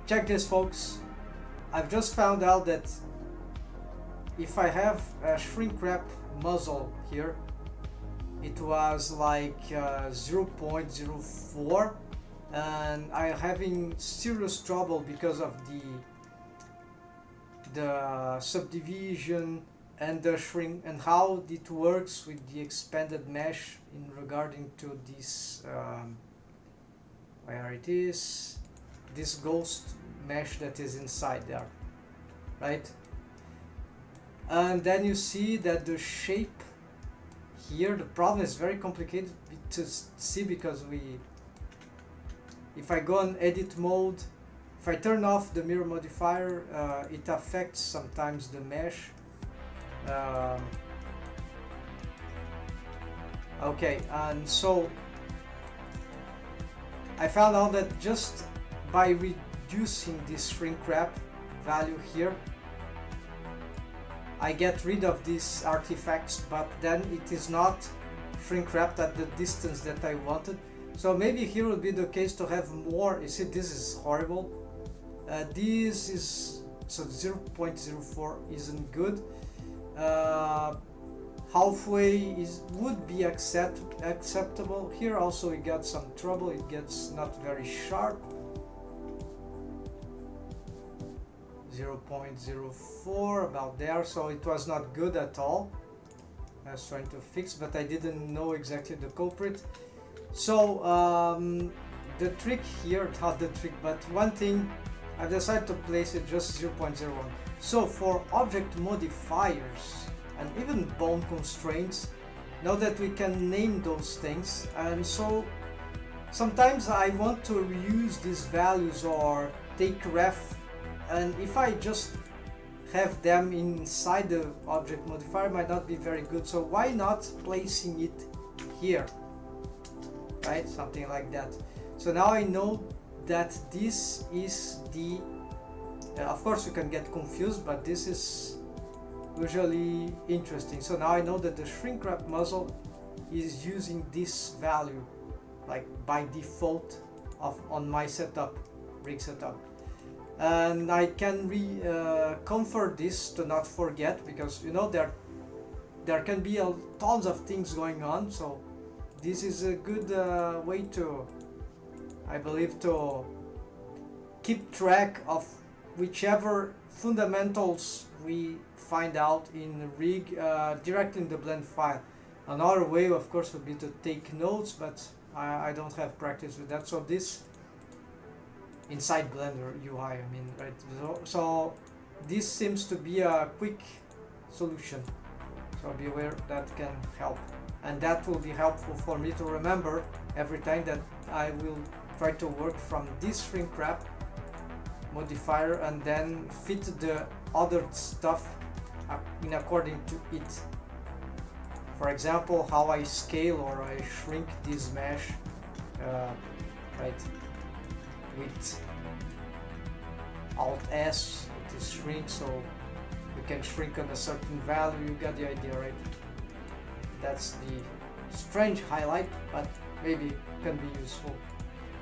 check this, folks. I've just found out that if I have a shrink wrap muzzle here, it was like 0.04, and I'm having serious trouble because of the subdivision and the shrink and how it works with the expanded mesh in regarding to this where it is, this ghost mesh that is inside there, right? And then you see that the shape here, the problem is very complicated to see because if I go on edit mode, if I turn off the mirror modifier, it affects sometimes the mesh. Okay, and so I found out that just by reducing this shrink wrap value here, I get rid of these artifacts, but then it is not shrink wrapped at the distance that I wanted. So maybe here would be the case to have more. You see, this is horrible. This is, so 0.04 isn't good. Halfway would be acceptable. Here also we got some trouble. It gets not very sharp. 0.04, about there, so it was not good at all. I was trying to fix, but I didn't know exactly the culprit. So the trick here, not the trick, but one thing, I decided to place it just 0.01. So for object modifiers and even bone constraints, now that we can name those things, and so sometimes I want to reuse these values or take ref, and if I just have them inside the object modifier might not be very good, so why not placing it here, right? Something like that. So now I know that this is the of course you can get confused, but this is usually interesting. So now I know that the shrink wrap muzzle is using this value like by default on my setup, rig setup. And I can convert this to not forget, because you know there can be tons of things going on, so this is a good way to, I believe, to keep track of whichever fundamentals we find out in rig directly in the blend file. Another way of course would be to take notes, but I don't have practice with that, so this inside Blender UI, I mean, right? So this seems to be a quick solution, so be aware that can help, and that will be helpful for me to remember every time that I will try to work from this shrink wrap modifier and then fit the other stuff in according to it. For example, how I scale or I shrink this mesh, right? With Alt S, it is shrink, so you can shrink on a certain value. You got the idea, right? That's the strange highlight, but maybe can be useful.